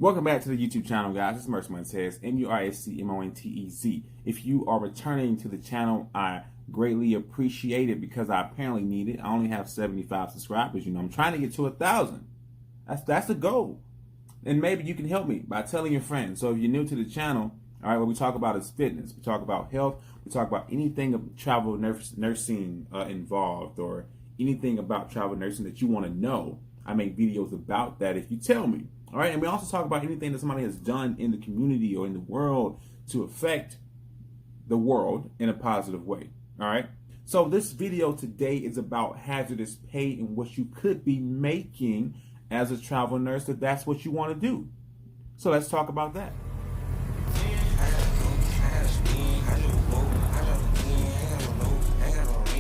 Welcome back to the YouTube channel, guys. It's Merce Montez, M-U-R-S-C-M-O-N-T-E-Z. If you are returning to the channel, I greatly appreciate it because I apparently need it. I only have 75 subscribers. You know, I'm trying to get to 1,000. That's the goal. And maybe you can help me by telling your friends. So if you're new to the channel, all right, what we talk about is fitness. We talk about health. We talk about anything of travel nursing involved, or anything about travel nursing that you want to know. I make videos about that if you tell me. All right, and we also talk about anything that somebody has done in the community or in the world to affect the world in a positive way. All right, so this video today is about hazardous pay and what you could be making as a travel nurse if that's what you want to do. So let's talk about that.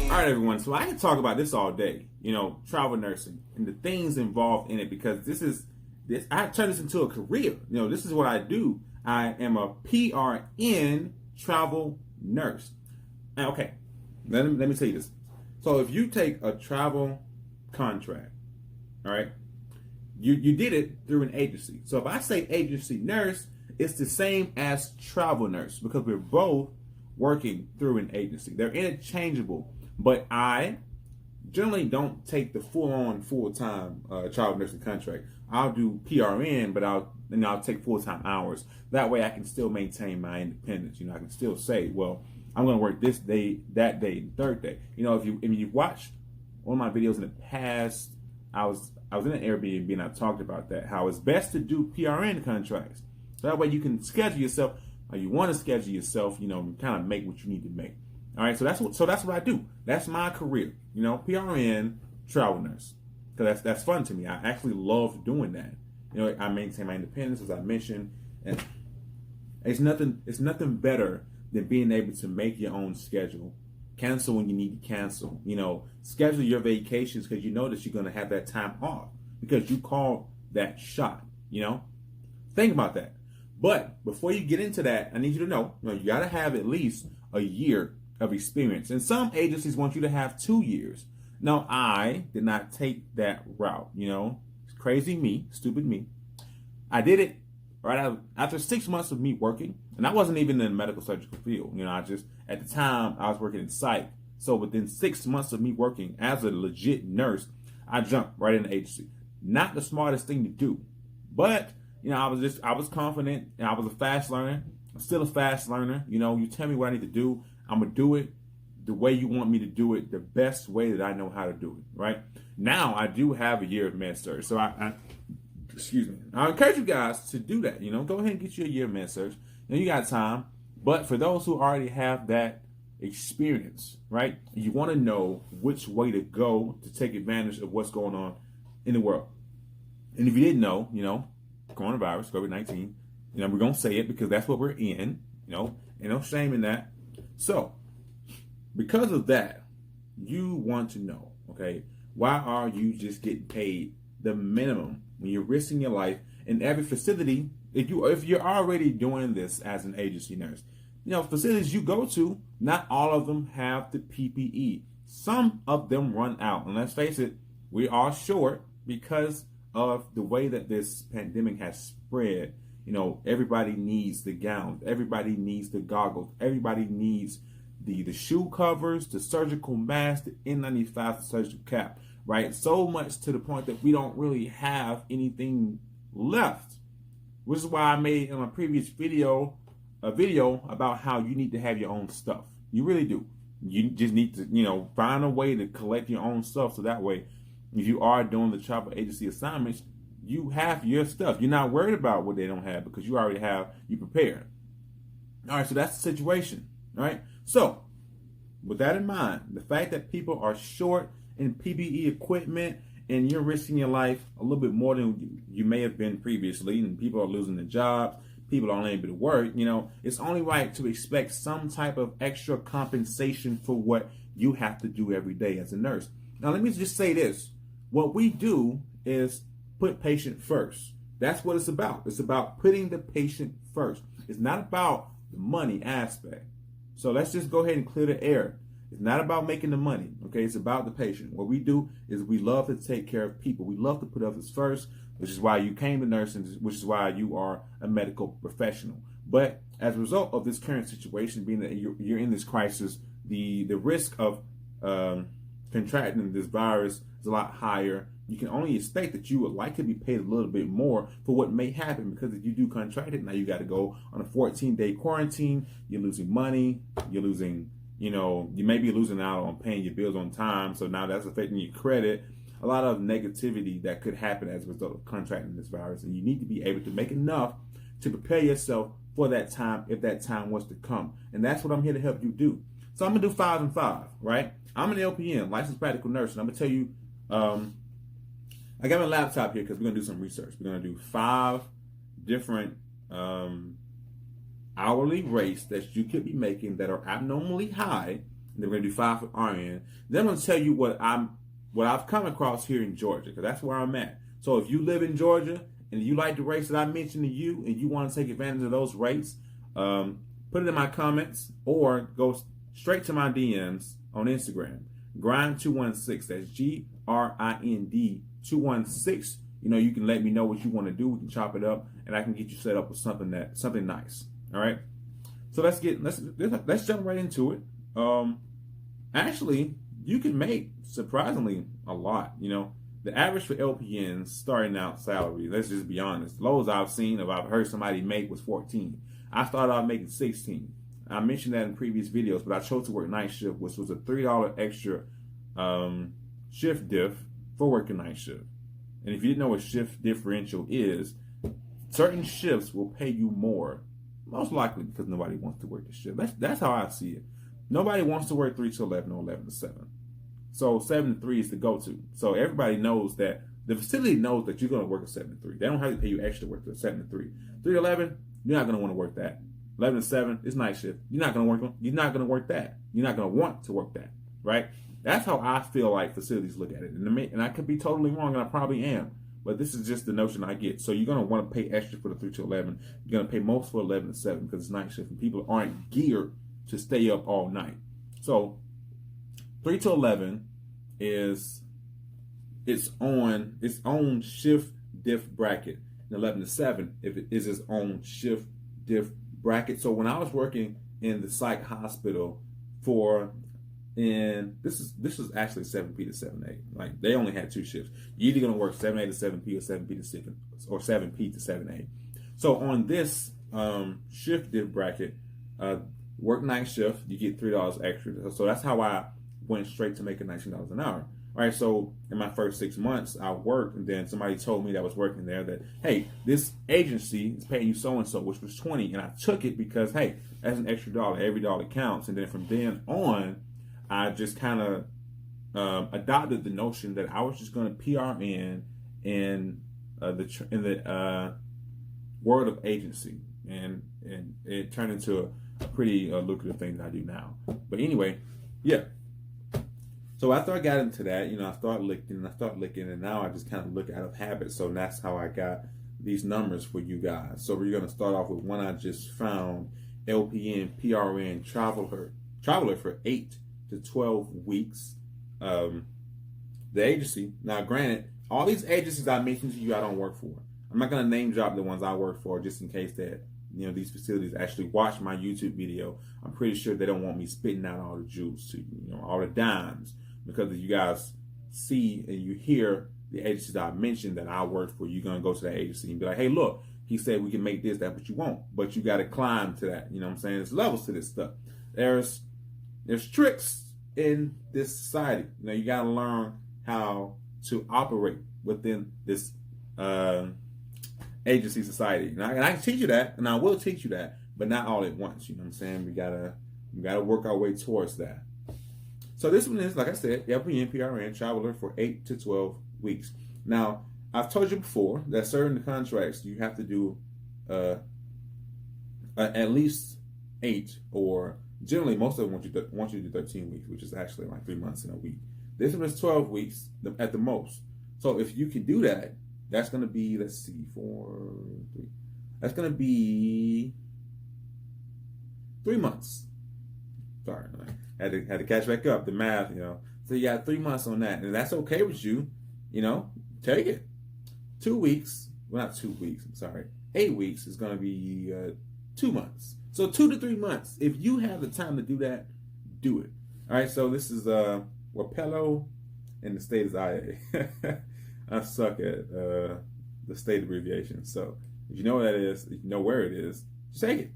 All right, everyone. So I can talk about this all day, you know, travel nursing and the things involved in it, because I turned this into a career. You know, this is what I do. I am a PRN travel nurse. And okay, let me tell you this. So if you take a travel contract, all right, you did it through an agency. So if I say agency nurse, it's the same as travel nurse because we're both working through an agency. They're interchangeable, but I generally don't take the full-time travel nursing contract. I'll do PRN, but I'll take full-time hours. That way I can still maintain my independence. You know, I can still say, well, I'm going to work this day, that day, and third day. You know, if you've watched one of my videos in the past, I was in an Airbnb and I talked about that, how it's best to do PRN contracts. So that way you can schedule yourself, or you want to schedule yourself, you know, and kind of make what you need to make. All right, so that's what I do. That's my career, you know, PRN travel nurse. Because that's fun to me. I actually love doing that. You know, I maintain my independence, as I mentioned, and it's nothing better than being able to make your own schedule, cancel when you need to cancel. You know, schedule your vacations because you know that you're going to have that time off because you called that shot. You know, think about that. But before you get into that, I need you to know, you got to have at least a year of experience. And some agencies want you to have 2 years. No, I did not take that route. You know, it's crazy me, stupid me. I did it right after 6 months of me working, and I wasn't even in the medical surgical field. You know, at the time I was working in psych. So within 6 months of me working as a legit nurse, I jumped right in the agency. Not the smartest thing to do, but you know, I was confident, and I was a fast learner. I'm still a fast learner. You know, you tell me what I need to do, I'm gonna do it the way you want me to do it, the best way that I know how to do it, right? Now, I do have a year of med surg, so I encourage you guys to do that. You know, go ahead and get you a year of med surg. Now, you got time, but for those who already have that experience, right, you want to know which way to go to take advantage of what's going on in the world. And if you didn't know, you know, coronavirus, COVID-19, you know, we're going to say it because that's what we're in, you know, and no shame in that. So, because of that, you want to know, okay, why are you just getting paid the minimum when you're risking your life in every facility? If you're already doing this as an agency nurse, you know, facilities you go to, not all of them have the PPE. Some of them run out, and let's face it, we are short because of the way that this pandemic has spread. You know, everybody needs the gowns, everybody needs the goggles, everybody needs the shoe covers, the surgical mask, the N95, the surgical cap, right? So much to the point that we don't really have anything left, which is why I made in my previous video a video about how you need to have your own stuff. You really do. You just need to, you know, find a way to collect your own stuff, so that way, if you are doing the travel agency assignments, you have your stuff. You're not worried about what they don't have because you already have, you prepared. All right, so that's the situation, all right? So, with that in mind, the fact that people are short in PPE equipment and you're risking your life a little bit more than you may have been previously, and people are losing their jobs, people are unable to work, you know, it's only right to expect some type of extra compensation for what you have to do every day as a nurse. Now, let me just say this. What we do is put patient first. That's what it's about. It's about putting the patient first. It's not about the money aspect. So let's just go ahead and clear the air. It's not about making the money, okay? It's about the patient. What we do is we love to take care of people. We love to put others first, which is why you came to nursing, which is why you are a medical professional. But as a result of this current situation, being that you're in this crisis, the risk of contracting this virus is a lot higher. You can only state that you would like to be paid a little bit more for what may happen, because if you do contract it, now you got to go on a 14-day quarantine. You're losing money. You're losing, you may be losing out on paying your bills on time. So now that's affecting your credit. A lot of negativity that could happen as a result of contracting this virus. And you need to be able to make enough to prepare yourself for that time if that time was to come. And that's what I'm here to help you do. So I'm going to do 5 and 5, right? I'm an LPN, licensed practical nurse, and I'm going to tell you, I got my laptop here because we're going to do some research. We're going to do 5 different hourly rates that you could be making that are abnormally high. And then we're going to do 5 for RN. Then I'm going to tell you what I've come across here in Georgia, because that's where I'm at. So if you live in Georgia and you like the rates that I mentioned to you and you want to take advantage of those rates, put it in my comments or go straight to my DMs on Instagram. Grind216. That's GRIND 216. You can let me know what you want to do. We can chop it up, and I can get you set up with something nice. All right. So let's jump right into it. Actually, you can make surprisingly a lot. The average for LPNs starting out salary, let's just be honest, the lowest I've seen or I've heard somebody make was 14. I started out making 16. I mentioned that in previous videos, but I chose to work night shift, which was a $3 extra shift diff for working night shift. And if you didn't know what shift differential is, certain shifts will pay you more, most likely because nobody wants to work the shift. That's how I see it. Nobody wants to work 3 to 11 or 11 to 7. So 7 to 3 is the go-to. So everybody knows that, the facility knows that you're going to work a 7 to 3. They don't have to pay you extra to work a 7 to 3. 3 to 11, you're not going to want to work that. 11 to 7, it's night shift. You're not going to work that. You're not going to want to work that, right? That's how I feel like facilities look at it. And I could be totally wrong, and I probably am. But this is just the notion I get. So you're going to want to pay extra for the 3 to 11. You're going to pay most for 11 to 7 because it's night shift, and people aren't geared to stay up all night. So 3 to 11 is its own shift diff bracket. And 11 to 7 if it is its own shift diff bracket. So when I was working in the psych hospital this is actually 7P to 7A. Like, they only had 2 shifts. You're either going to work 7A to 7P or 7P to 7 or 7P to 7A. So on this shift diff bracket, work night shift, you get $3 extra. So that's how I went straight to making $19 an hour. All right, so in my first 6 months, I worked, and then somebody told me that was working there that, hey, this agency is paying you so-and-so, which was 20, and I took it because, hey, that's an extra dollar. Every dollar counts. And then from then on, I just kind of adopted the notion that I was just going to PRN in the world of agency, and it turned into a pretty lucrative thing that I do now. But anyway, yeah. So after I got into that, I started looking, and now I just kind of look out of habit. So that's how I got these numbers for you guys. So we're going to start off with one I just found: LPN, PRN, traveler for 8 to 12 weeks. The agency. Now, granted, all these agencies I mentioned to you, I don't work for. I'm not going to name drop the ones I work for, just in case that these facilities actually watch my YouTube video. I'm pretty sure they don't want me spitting out all the jewels to you, all the dimes. Because if you guys see and you hear the agencies I mentioned that I work for, you're going to go to that agency and be like, hey, look, he said we can make this, that, but you won't. But you got to climb to that. You know what I'm saying? There's levels to this stuff. There's tricks in this society. You got to learn how to operate within this agency society. And I can teach you that, and I will teach you that, but not all at once. You know what I'm saying? We gotta work our way towards that. So this one is, like I said, LPN, PRN, traveler for 8 to 12 weeks. Now, I've told you before that certain contracts you have to do at least 8, or generally most of them want you to do 13 weeks, which is actually like 3 months in a week. This one is 12 weeks at the most. So if you can do that, that's going to be, let's see, 4, 3. That's going to be 3 months. Sorry, had to catch back up the math. So you got 3 months on that, and that's okay with you. Take it. 2 weeks. Well, not 2 weeks. I'm sorry. 8 weeks is going to be 2 months. So 2 to 3 months. If you have the time to do that, do it. All right. So this is Wapello, and the state is IA. I suck at the state abbreviation. So if you know what that is, if you know where it is, just take it.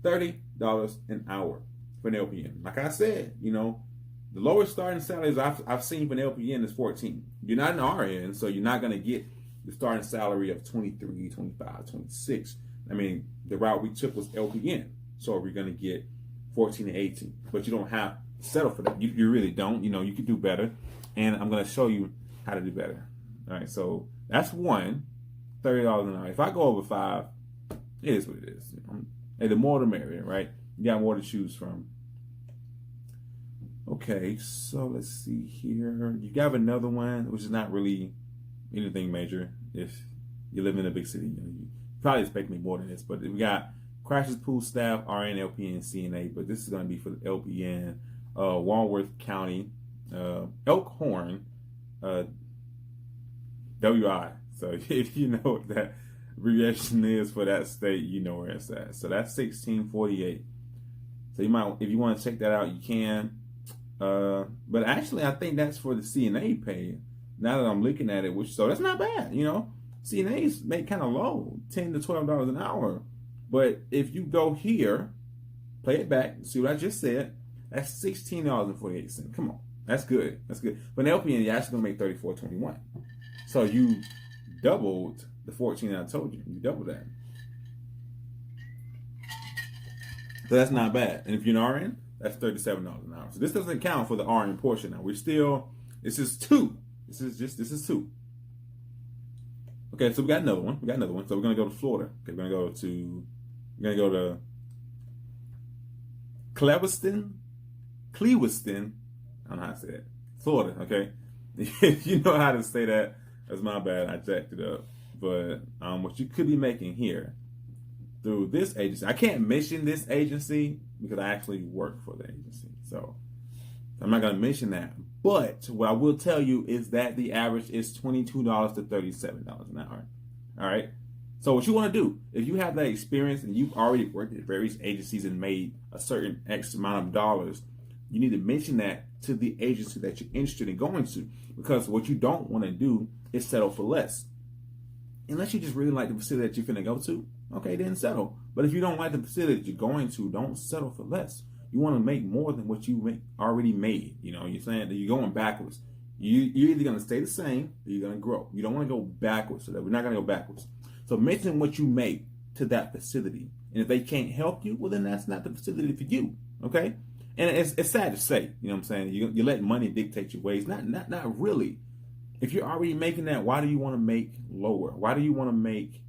$30 an hour for an LPN. Like I said, the lowest starting salaries I've seen for an LPN is 14. You're not an RN, so you're not going to get the starting salary of 23, 25, 26. I mean, the route we took was LPN, so we're going to get 14 and 18. But you don't have to settle for that. You really don't. You could do better, and I'm going to show you how to do better. All right, so that's one, $30 an hour. If I go over 5, it is what it is. And the more the merrier, right? You got more to choose from. Okay, so let's see here. You got another one, which is not really anything major. If you live in a big city, you probably expect me more than this. But we got crisis pool staff, RN, LPN, CNA. But this is going to be for the LPN, Walworth County, Elkhorn, WI. So if you know what that abbreviation is for that state, you know where it's at. So that's 1648. So you might, if you want to check that out, you can. But actually, I think that's for the CNA pay. Now that I'm looking at it, so that's not bad. CNAs make kind of low, $10 to $12 an hour. But if you go here, play it back, see what I just said. That's $16.48. Come on, that's good. That's good. But an LPN, you're actually gonna make $34.21. So you doubled the 14 I told you. You doubled that. So that's not bad. And if you're an RN, that's $37 an hour. So this doesn't count for the RN portion. Now this is 2. This is 2. Okay, so we got another one. So we're gonna go to Florida. Okay, we're gonna go to Clewiston. I don't know how to say that. Florida. Okay, if you know how to say that, that's my bad. I jacked it up. But what you could be making here through this agency, I can't mention this agency because I actually work for the agency. So I'm not going to mention that. But what I will tell you is that the average is $22 to $37 an hour. All right. So what you want to do, if you have that experience and you've already worked at various agencies and made a certain X amount of dollars, you need to mention that to the agency that you're interested in going to. Because what you don't want to do is settle for less. Unless you just really like the facility that you're finna go to, okay, then settle. But if you don't like the facility that you're going to, don't settle for less. You want to make more than what you already made. You're saying that you're going backwards. You're either going to stay the same or you're going to grow. You don't want to go backwards. So that we're not going to go backwards. So mention what you make to that facility. And if they can't help you, well, then that's not the facility for you, okay? And it's sad to say, you know what I'm saying? You let money dictate your ways. Not really. If you're already making that, why do you want to make lower? Why do you want to make,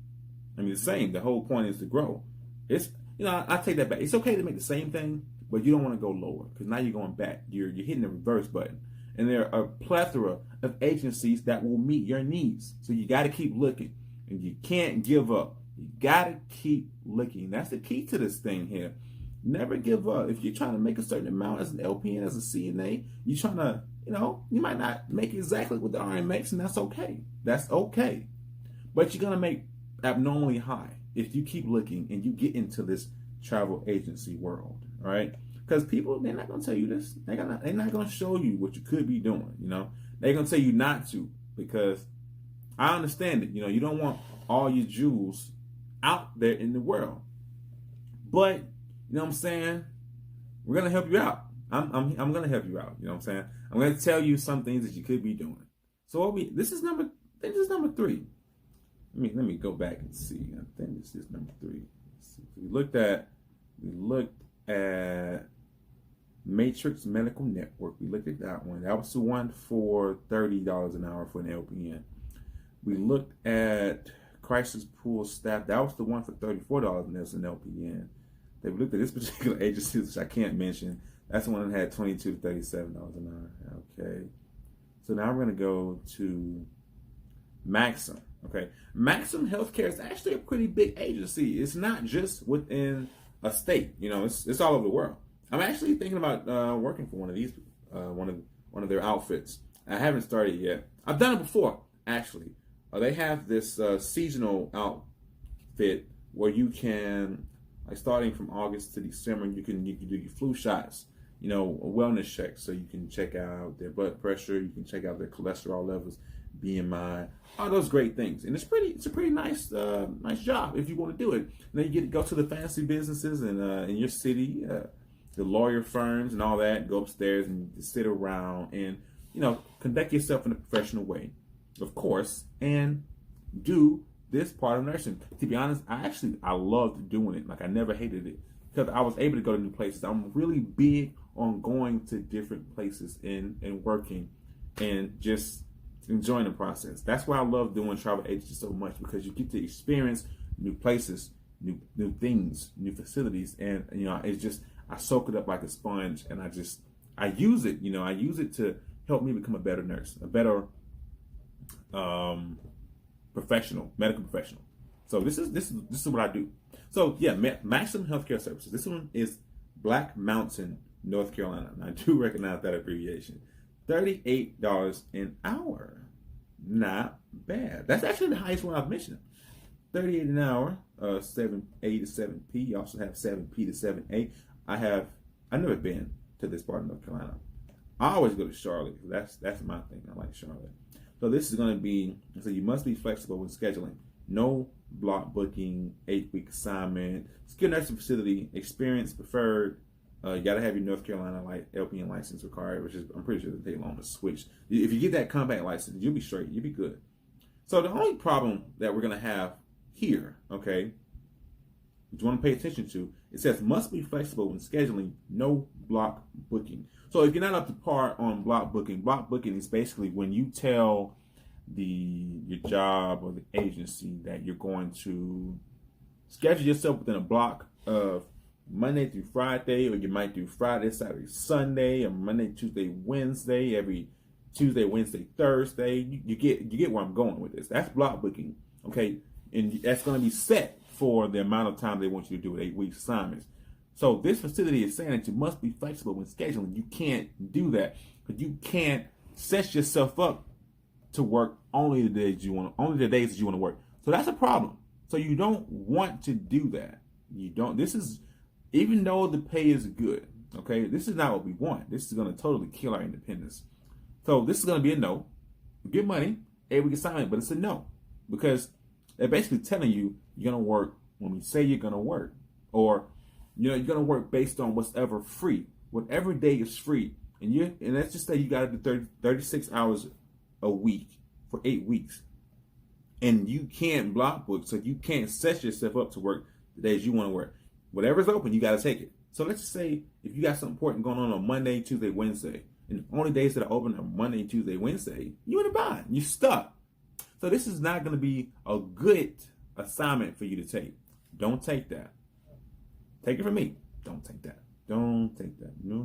the same? The whole point is to grow. I take that back. It's okay to make the same thing, but you don't want to go lower because now you're going back. You're hitting the reverse button. And there are a plethora of agencies that will meet your needs. So you got to keep looking. And you can't give up. You got to keep looking. That's the key to this thing here. Never give up. If you're trying to make a certain amount as an LPN, as a CNA, you're trying to, you might not make exactly what the RN makes, and that's okay. That's okay. But you're going to make abnormally high if you keep looking and you get into this travel agency world, all right? Because people, they're not going to tell you this. They're not going to show you what you could be doing, They're going to tell you not to because I understand it. You don't want all your jewels out there in the world. But, you know what I'm saying? We're going to help you out. I'm going to help you out. You know what I'm saying? I'm going to tell you some things that you could be doing. So this is number 3. Let me go back and see. I think this is number 3. We looked at Matrix Medical Network. We looked at that one. That was the one for $30 an hour for an LPN. We looked at Crisis Pool Staff. That was the one for $34 and that's an LPN. They looked at this particular agency, which I can't mention. That's the one that had $22 to $37 an hour. Okay. So now we're going to go to Maxim. Okay. Maxim Healthcare is actually a pretty big agency. It's not just within a state. It's all over the world. I'm actually thinking about working for one of these, one of their outfits. I haven't started yet. I've done it before, actually. They have this seasonal outfit where you can, like starting from August to December, you can do your flu shots, wellness checks, so you can check out their blood pressure, you can check out their cholesterol levels, BMI, all those great things, and it's a pretty nice job if you want to do it. And then you get to go to the fancy businesses in your city, the lawyer firms and all that. Go upstairs and sit around and conduct yourself in a professional way, of course, and do this part of nursing. To be honest, I loved doing it. Like, I never hated it because I was able to go to new places. I'm really big on going to different places and working and just enjoying the process. That's why I love doing travel agency so much, because you get to experience new places, new things, new facilities, and it's just, I soak it up like a sponge, and I use it. I use it to help me become a better nurse, a better medical professional. So this is what I do. So yeah, Maximum Healthcare Services. This one is Black Mountain, North Carolina. And I do recognize that abbreviation. $38 an hour. Not bad. That's actually the highest one I've mentioned. $38 an hour, 7A to 7P. You also have 7P to 7A. I've never been to this part of North Carolina. I always go to Charlotte. That's my thing. I like Charlotte. So this is going to be, so you must be flexible when scheduling. No block booking, 8-week assignment, skilled nursing facility, experience preferred. You got to have your North Carolina LPN license required, which is, I'm pretty sure they take long to switch. If you get that compact license, you'll be straight. You'll be good. So the only problem that we're going to have here, okay, which you want to pay attention to, it says must be flexible when scheduling, no block booking. So if you're not up to par on block booking is basically when you tell your job or the agency that you're going to schedule yourself within a block of Monday through Friday, or you might do Friday, Saturday, Sunday, or Monday, Tuesday, Wednesday, every Tuesday, Wednesday, Thursday. You get where I'm going with this. That's block booking, okay? And that's going to be set for the amount of time they want you to do with 8-week assignments. So this facility is saying that you must be flexible when scheduling. You can't do that, because you can't set yourself up to work only the days that you want to work. So that's a problem. So you don't want to do that. You don't. This is, even though the pay is good, okay, this is not what we want. This is going to totally kill our independence. So this is going to be a no. Good money, 8-week assignment, but it's a no, because they're basically telling you you're going to work when we say you're going to work, or you're going to work based on whatever free, whatever day is free, and let's just say you got to do 36 hours a week for 8 weeks, and you can't block book, so you can't set yourself up to work the days you want to work. Whatever's open, you got to take it. So let's just say if you got something important going on Monday, Tuesday, Wednesday, and the only days that are open are Monday, Tuesday, Wednesday, you're in a bind. You're stuck. So this is not going to be a good assignment for you to take. Don't take that. Take it from me. Don't take that. Don't take that. No.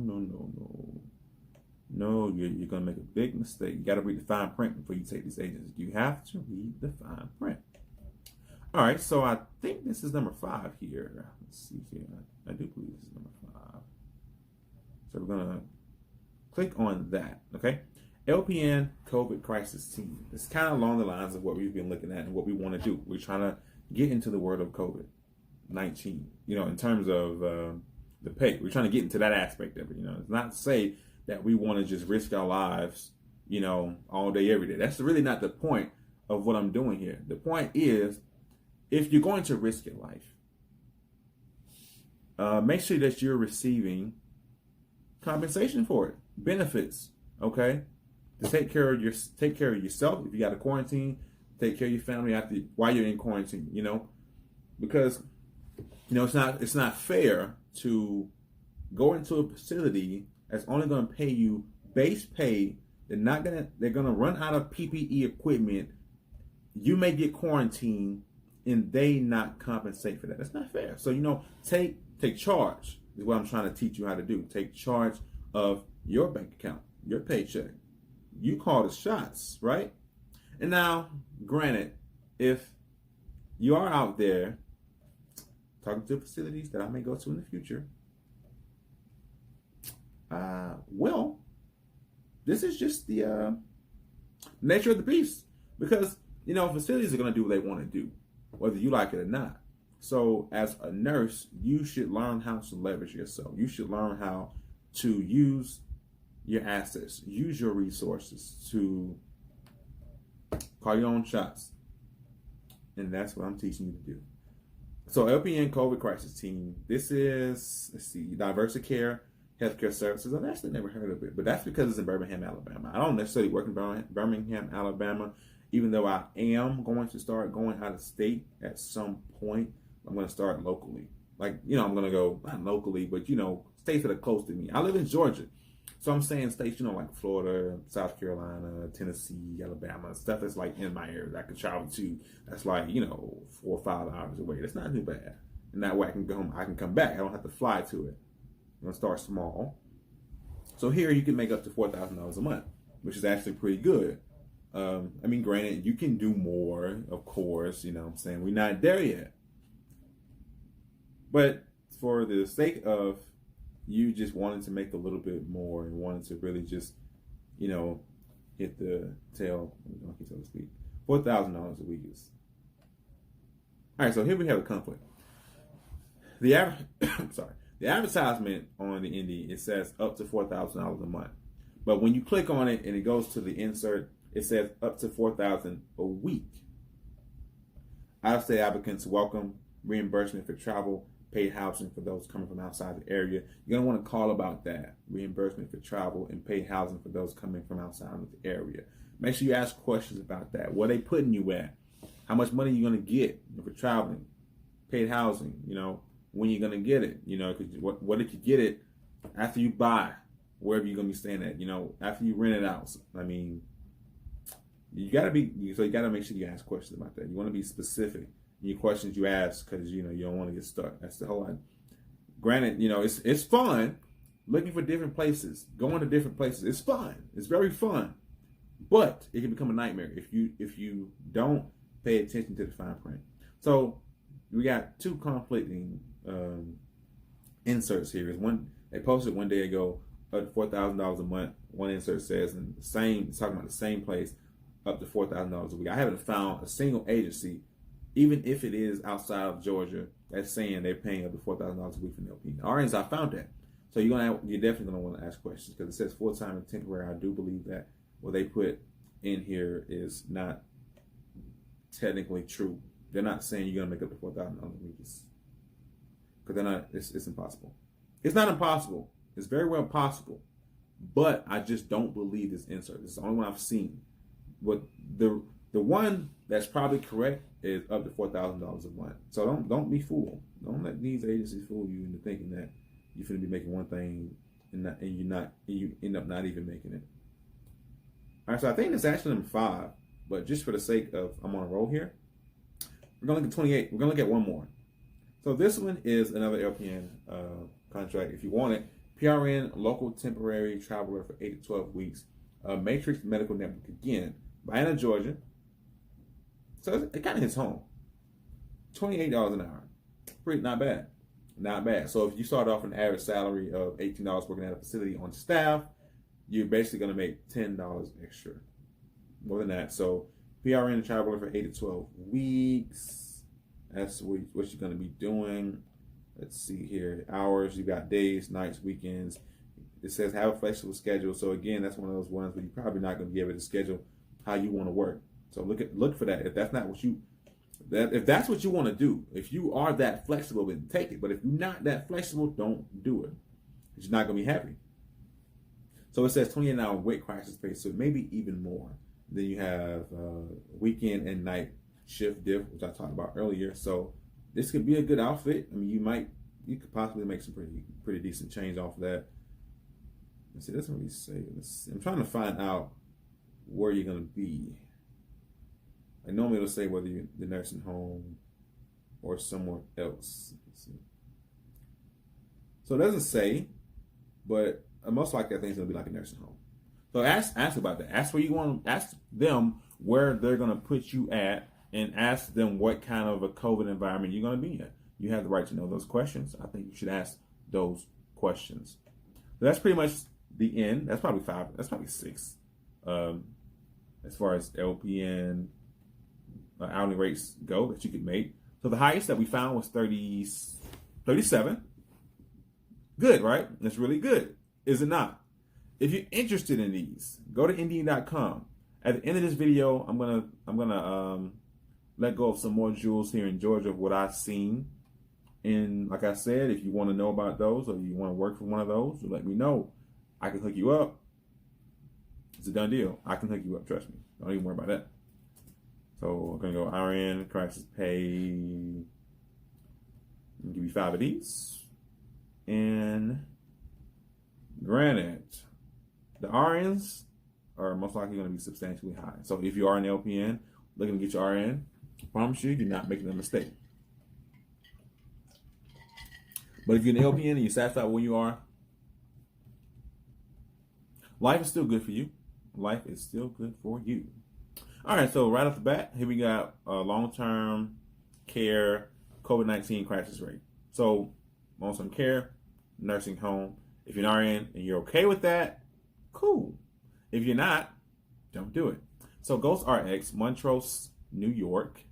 No, you're going to make a big mistake. You got to read the fine print before you take these agencies. You have to read the fine print. All right, so I think this is number 5 here. Let's see here. I do believe this is number 5. So we're going to click on that, okay? LPN COVID crisis team. It's kind of along the lines of what we've been looking at and what we want to do. We're trying to get into the world of COVID-19, in terms of the pay. We're trying to get into that aspect of it. It's not to say that we want to just risk our lives, all day, every day. That's really not the point of what I'm doing here. The point is, if you're going to risk your life, make sure that you're receiving compensation for it, benefits, okay? To take care of yourself. If you got a quarantine, take care of your family while you're in quarantine. Because it's not fair to go into a facility that's only going to pay you base pay. They're gonna run out of PPE equipment. You may get quarantined, and they not compensate for that. That's not fair. So take charge is what I'm trying to teach you how to do. Take charge of your bank account, your paycheck. You call the shots, right? And now, granted, if you are out there talking to facilities that I may go to in the future, Well, this is just the nature of the beast. Because, facilities are going to do what they want to do, whether you like it or not. So as a nurse, you should learn how to leverage yourself. You should learn how to use your assets, use your resources to call your own shots. And that's what I'm teaching you to do. So LPN COVID crisis team, this is, Diversity Care Healthcare Services. I've actually never heard of it, but that's because it's in Birmingham, Alabama. I don't necessarily work in Birmingham, Alabama, even though I am going to start going out of state at some point. I'm going to start locally. I'm going to go, not locally, but, states that are close to me. I live in Georgia. So I'm saying states, like Florida, South Carolina, Tennessee, Alabama, stuff that's like in my area that I could travel to. That's like, 4 or 5 hours away. That's not too bad. And that way I can go home, I can come back. I don't have to fly to it. I'm going to start small. So here you can make up to $4,000 a month, which is actually pretty good. Granted, you can do more, of course, I'm saying we're not there yet. But for the sake of you just wanting to make a little bit more and wanting to really just, hit the tail, so to speak, $4,000 a week is. All right, so here we have a conflict. The advertisement on the Indeed, it says up to $4,000 a month. But when you click on it and it goes to the insert, it says up to $4,000 a week. Out-of-state applicants welcome reimbursement for travel, paid housing for those coming from outside the area. You're going to want to call about that. Reimbursement for travel and paid housing for those coming from outside of the area. Make sure you ask questions about that. Where are they putting you at? How much money are you going to get for traveling? Paid housing, when you're going to get it? Because what if you get it after you buy, wherever you're going to be staying at? After you rent it out. You got to make sure you ask questions about that. You want to be specific in your questions you ask because, you don't want to get stuck. That's the whole idea. Granted, it's fun looking for different places, going to different places. It's fun. It's very fun. But it can become a nightmare if you don't pay attention to the fine print. So we got two conflicting inserts here. One, they posted one day ago, up to $4,000 a month. One insert says, and it's talking about the same place, up to $4,000 a week. I haven't found a single agency, even if it is outside of Georgia, that's saying they're paying up to $4,000 a week for an LPN. RNs, I found that. So you're definitely gonna want to ask questions because it says full-time and temporary. I do believe that what they put in here is not technically true. They're not saying you're gonna make up to $4,000 a week because they're not. It's impossible. It's not impossible. It's very well possible, but I just don't believe this insert. It's the only one I've seen. But the one that's probably correct is up to $4,000 a month. So don't be fooled. Don't let these agencies fool you into thinking that you're going to be making one thing and you end up not even making it. All right, so I think it's actually number 5, but just for the sake of I'm on a roll here, we're going to look at 28. We're going to look at one more. So this one is another LPN contract. If you want it, PRN local temporary traveler for 8 to 12 weeks. Matrix Medical Network again, Atlanta, Georgia. So it kind of hits home. $28 an hour. Pretty not bad. Not bad. So if you start off an average salary of $18 working at a facility on staff, you're basically going to make $10 extra. More than that. So PRN traveler for 8 to 12 weeks. That's what you're going to be doing. Let's see here. Hours. You got days, nights, weekends. It says have a flexible schedule. So again, that's one of those ones where you're probably not going to be able to schedule how you want to work. So look for that. If that's not what if that's what you want to do, if you are that flexible, then take it. But if you're not that flexible, don't do it. You're not going to be happy. So it says 28 hour weight crisis pay, so maybe even more. Then you have weekend and night shift diff, which I talked about earlier. So this could be a good outfit. I mean, you could possibly make some pretty decent change off of that. Let's see, it doesn't really say. I'm trying to find out where you're going to be. Like normally it'll say whether you're in the nursing home or somewhere else. Let's see. So it doesn't say, but most likely I think it's going to be like a nursing home. So ask about that. Ask where you want to, ask them where they're going to put you at, and ask them what kind of a COVID environment you're going to be in. You have the right to know those questions. I think you should ask those questions. But that's pretty much the end. That's probably 5. That's probably 6. As far as LPN hourly rates go that you could make. So the highest that we found was 37. Good, right? That's really good, is it not? If you're interested in these, go to Indeed.com. At the end of this video, I'm gonna let go of some more jewels here in Georgia of what I've seen. And like I said, if you want to know about those or you want to work for one of those, let me know. I can hook you up. It's a done deal. I can hook you up. Trust me. Don't even worry about that. So we're gonna go RN crisis pay. I'll give you 5 of these. And granted, the RNs are most likely going to be substantially high. So if you are an LPN looking to get your RN, I promise you, you're not making a mistake. But if you're an LPN and you're satisfied where you are, life is still good for you. Life is still good for you. All right, so right off the bat, here we got long-term care COVID-19 crisis rate. So long-term care, nursing home. If you're an RN and you're okay with that, cool. If you're not, don't do it. So Ghost RX, Montrose, New York,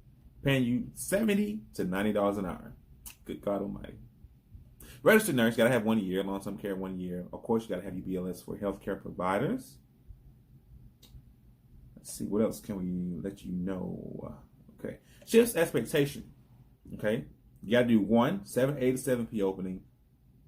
paying you $70 to $90 an hour. Good God Almighty. Registered nurse, got to have 1 year. Long-term care, 1 year. Of course, you got to have your BLS for healthcare providers. Let's see, what else can we let you know? Okay. Shifts expectation. Okay. You got to do 1 7A to 7P opening.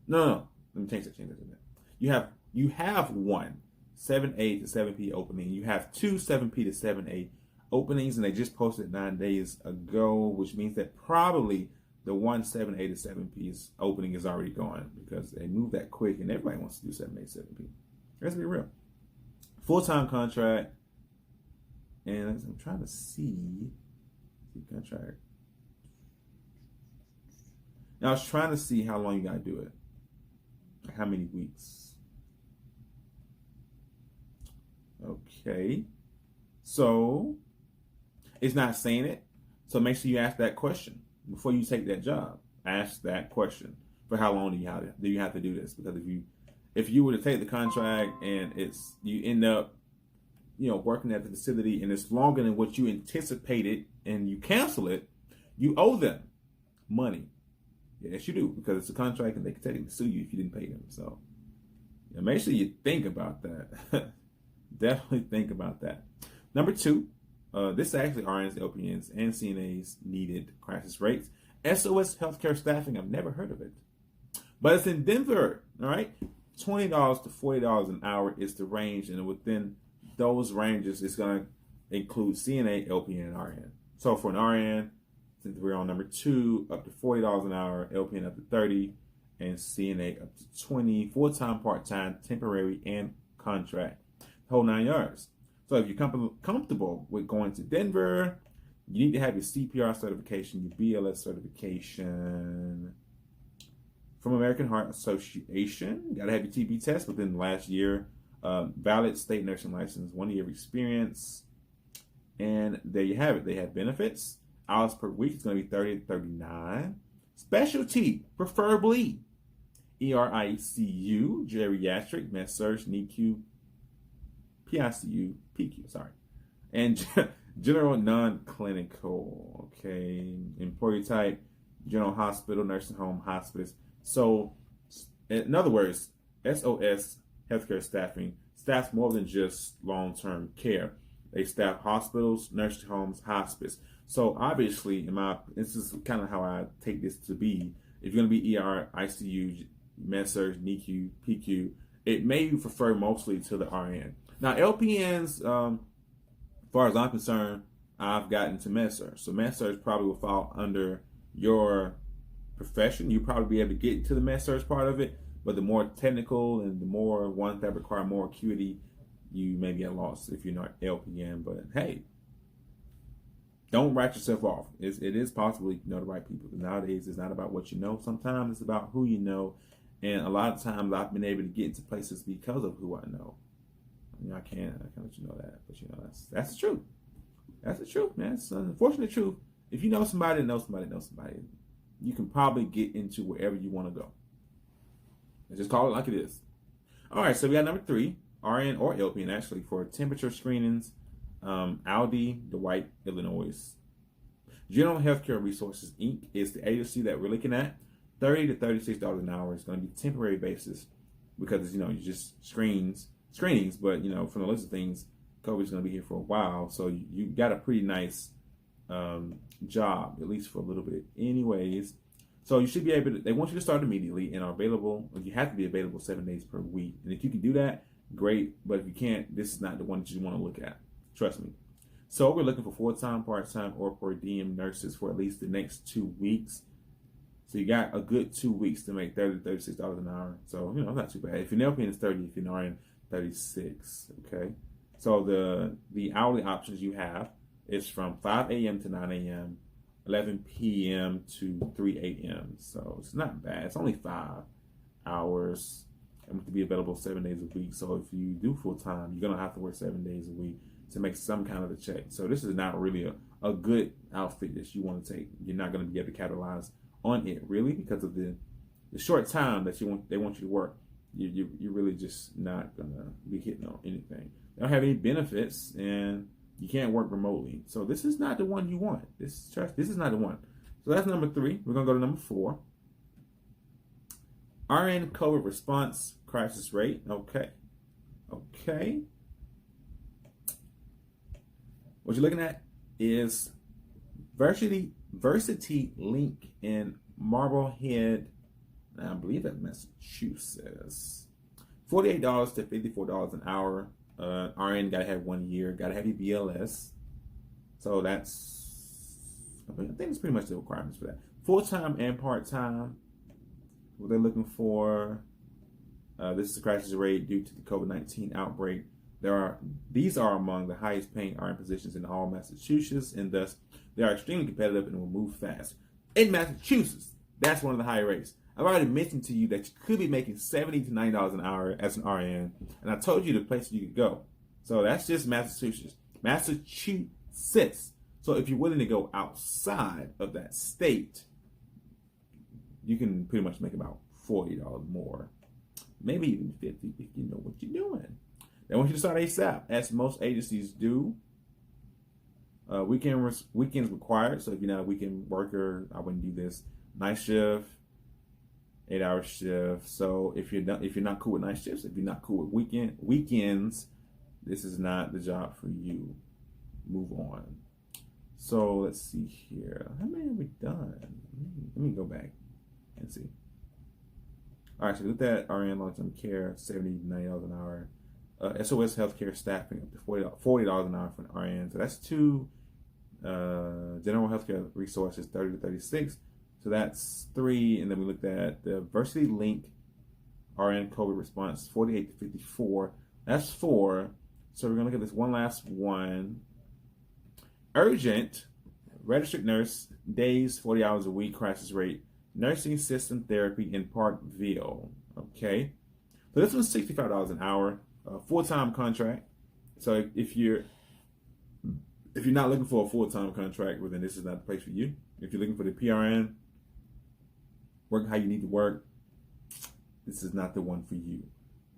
No. Let me change that. You have 1 7A to 7P opening. You have 2 7P to 7A openings, and they just posted 9 days ago, which means that probably the 1 7A to 7P opening is already gone because they moved that quick, and everybody wants to do 7A, 7P. Let's be real. Full-time contract, and I'm trying to see contract. Now, I was trying to see how long you got to do it. Like how many weeks? Okay. So, it's not saying it. So, make sure you ask that question before you take that job. Ask that question. For how long do you have to do this? Because if you were to take the contract and you end up working at the facility and it's longer than what you anticipated and you cancel it, you owe them money. Yes, you do, because it's a contract and they can technically sue you if you didn't pay them. So make sure you think about that. Definitely think about that. Number 2, this is actually RNs, LPNs, and CNAs needed crisis rates. SOS healthcare staffing, I've never heard of it. But it's in Denver, all right? $20 to $40 an hour is the range, and within those ranges, it's going to include CNA, LPN, and RN. So for an RN, since we're on number 2, up to $40 an hour, LPN up to $30, and CNA up to $20, full-time, part-time, temporary, and contract. The whole 9 yards. So if you're comfortable with going to Denver, you need to have your CPR certification, your BLS certification from American Heart Association. You got to have your TB test within the last year, valid state nursing license, 1 year of experience, and there you have it. They have benefits. Hours per week is going to be 30 to 39. Specialty, preferably ER-ICU, geriatric, med-surg, NICU, PICU, PQ, sorry, and general non-clinical. Okay, employee type, general hospital, nursing home, hospice. So, in other words, SOS healthcare staffing staffs more than just long-term care. They staff hospitals, nursing homes, hospice. So obviously, this is kind of how I take this to be. If you're going to be ER, ICU, med-surg, NICU, PQ, it may refer mostly to the RN. Now, LPNs, as far as I'm concerned, I've gotten to med-surg. So med-surg probably will fall under your profession. You'll probably be able to get into the med-surg part of it, but the more technical and the more ones that require more acuity, you may get lost if you're not LPN. But hey, don't write yourself off. It is possible if you know the right people. Nowadays, it's not about what you know. Sometimes it's about who you know. And a lot of times I've been able to get into places because of who I know. I can't let you know that. But that's the truth. That's the truth, man. It's an unfortunate truth. If you know somebody, you can probably get into wherever you want to go. Let's just call it like it is. All right, so we got number 3, RN or LPN actually, for temperature screenings, Aldi, Dwight, Illinois. General Healthcare Resources Inc. is the agency that we're looking at. $30 to $36 an hour is going to be temporary basis because you just screenings. But from the list of things, COVID's going to be here for a while, so you got a pretty nice job, at least for a little bit. Anyways, so you should be able to. They want you to start immediately and are available. You have to be available 7 days per week, and if you can do that, great. But if you can't, this is not the one that you want to look at. Trust me. So we're looking for full-time, part-time, or per diem nurses for at least the next 2 weeks. So you got a good 2 weeks to make $30 to $36 an hour. So, not too bad. If you're an LPN, it's 30. If you're an RN, 36. Okay. So the hourly options you have is from 5 a.m. to 9 a.m., 11 p.m. to 3 a.m. So it's not bad. It's only 5 hours and to be available 7 days a week. So if you do full-time, you're going to have to work 7 days a week to make some kind of a check. So this is not really a good outfit that you want to take. You're not going to be able to capitalize on it really because of the short time that they want you to work. You're really just not going to be hitting on anything. They don't have any benefits and you can't work remotely. So this is not the one you want. This is not the one. So that's number 3. We're going to go to number 4. RN COVID response crisis rate. Okay. What you're looking at is Varsity Link in Marblehead, I believe that's Massachusetts. $48 to $54 an hour. RN got to have 1 year, got to have your BLS. So I think it's pretty much the requirements for that. Full-time and part-time. What they're looking for. This is the crisis rate due to the COVID-19 outbreak. These are among the highest paying RN positions in all Massachusetts, and thus they are extremely competitive and will move fast. In Massachusetts, that's one of the higher rates. I've already mentioned to you that you could be making $70 to $90 an hour as an RN, and I told you the places you could go. So that's just Massachusetts. So if you're willing to go outside of that state, you can pretty much make about $40 more, maybe even $50 if you know what you're doing. They want you to start ASAP, as most agencies do. Weekends required, so if you're not a weekend worker, I wouldn't do this. Night shift, 8-hour shift. So if you're not cool with night shifts, if you're not cool with weekends, this is not the job for you. Move on. So let's see here. How many have we done? Let me go back and see. All right, so look at RN long-term care, $70 to $90 an hour. SOS healthcare staffing up to $40 an hour for an RN. So that's 2. General healthcare resources, 30 to 36. So that's 3. And then we looked at the Varsity Link RN COVID response, 48 to 54. That's 4. So we're gonna look at this one last one. Urgent registered nurse, days, 40 hours a week, crisis rate, nursing system therapy in Parkville. Okay. So this one's $65 an hour. Full-time contract. So if you're not looking for a full-time contract, well, then this is not the place for you. If you're looking for the PRN, work how you need to work, this is not the one for you.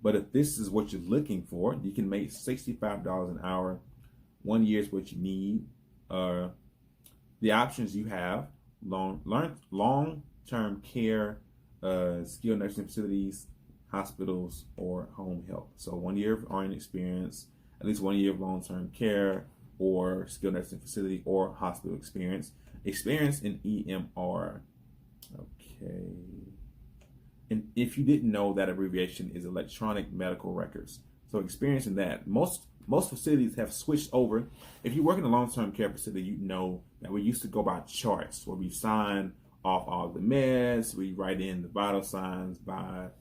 But if this is what you're looking for, you can make $65 an hour. 1 year is what you need. The options you have: long-term care, skilled nursing facilities, hospitals, or home health. So 1 year of RN experience, at least 1 year of long-term care or skilled nursing facility or hospital experience in EMR. Okay. And if you didn't know, that abbreviation is electronic medical records. So experience in that. Most facilities have switched over. If you work in a long-term care facility, you know that we used to go by charts where we sign off all the meds, we write in the vital signs by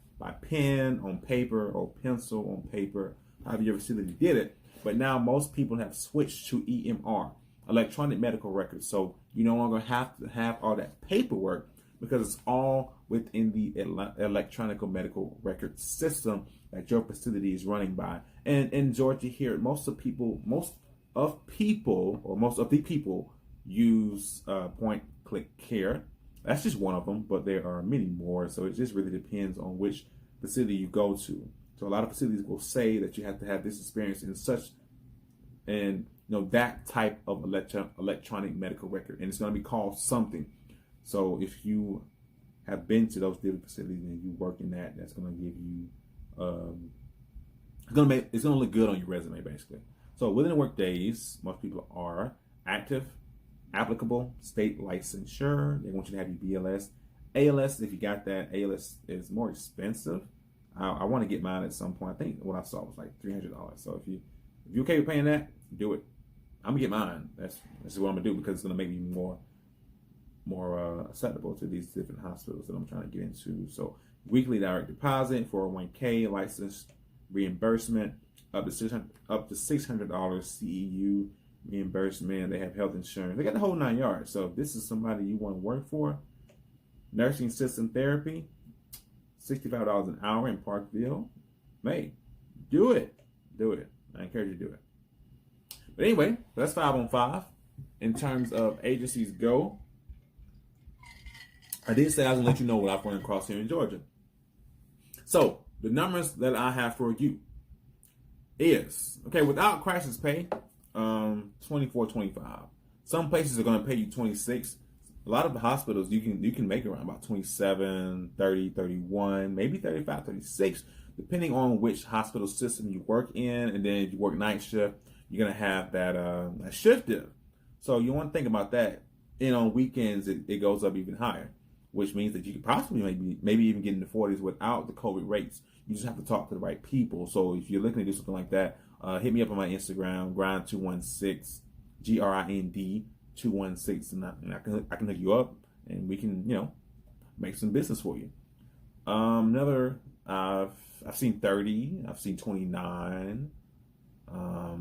pen on paper or pencil on paper, however your facility did it. But now most people have switched to EMR, electronic medical records. So you no longer have to have all that paperwork because it's all within the electronic medical record system that your facility is running by. And in Georgia here, most of the people use point-click care. That's just one of them, but there are many more. So it just really depends on which facility you go to. So a lot of facilities will say that you have to have this experience in such, and that type of electronic medical record, and it's going to be called something. So if you have been to those different facilities and you work in that, that's going to give you, it's going to look good on your resume, basically. So within the work days, most people are active, applicable, state licensure. They want you to have your BLS. ALS, if you got that, ALS is more expensive. I want to get mine at some point. I think what I saw was like $300. So if you're okay with paying that, do it. I'm gonna get mine. That's what I'm gonna do, because it's gonna make me more acceptable to these different hospitals that I'm trying to get into. So weekly direct deposit, 401k, license reimbursement, up to $600 CEU reimbursement. They have health insurance. They got the whole 9 yards. So if this is somebody you want to work for, nursing system therapy, $65 an hour in Parkville. Hey, do it. I encourage you to do it. But anyway, that's 5 on 5. In terms of agencies go, I did say I was going to let you know what I've run across here in Georgia. So the numbers that I have for you is, okay, without crisis pay, $24.25. Some places are going to pay you $26. A lot of the hospitals you can make around about $27, $30, $31, maybe $35, $36, depending on which hospital system you work in. And then if you work night shift, you're gonna have that shift diff. So you want to think about that. And on weekends, it goes up even higher, which means that you could possibly maybe even get in the 40s without the COVID rates. You just have to talk to the right people. So if you're looking to do something like that, hit me up on my Instagram, grind216, GRIND 216, and I can hook you up, and we can make some business for you. I've seen 30, I've seen 29,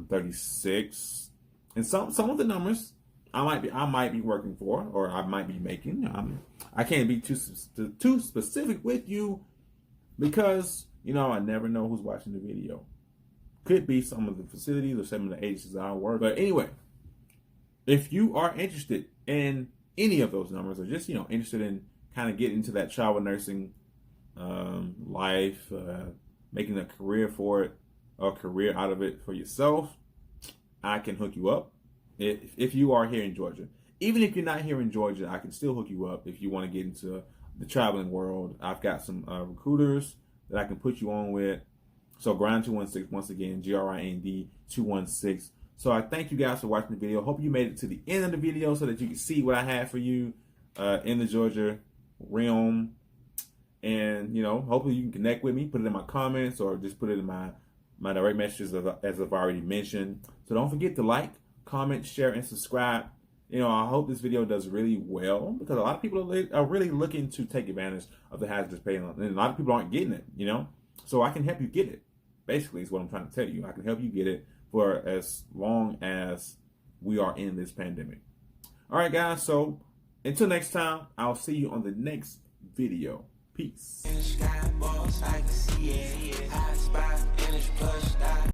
36, and some of the numbers I might be working for, or I might be making. I can't be too specific with you, because I never know who's watching the video. Could be some of the facilities or some of the agencies I work. But anyway, if you are interested in any of those numbers, or just interested in kind of getting into that travel nursing life, making a career for it, or career out of it for yourself, I can hook you up. If you are here in Georgia, even if you're not here in Georgia, I can still hook you up if you want to get into the traveling world. I've got some recruiters that I can put you on with. So grind216, once again, GRIND 216. So I thank you guys for watching the video. Hope you made it to the end of the video so that you can see what I have for you in the Georgia realm. And, hopefully you can connect with me, put it in my comments, or just put it in my direct messages as I've already mentioned. So don't forget to like, comment, share, and subscribe. I hope this video does really well, because a lot of people are really looking to take advantage of the hazardous pay, and a lot of people aren't getting it, So I can help you get it, basically, is what I'm trying to tell you. I can help you get it for as long as we are in this pandemic. All right, guys. So until next time, I'll see you on the next video. Peace.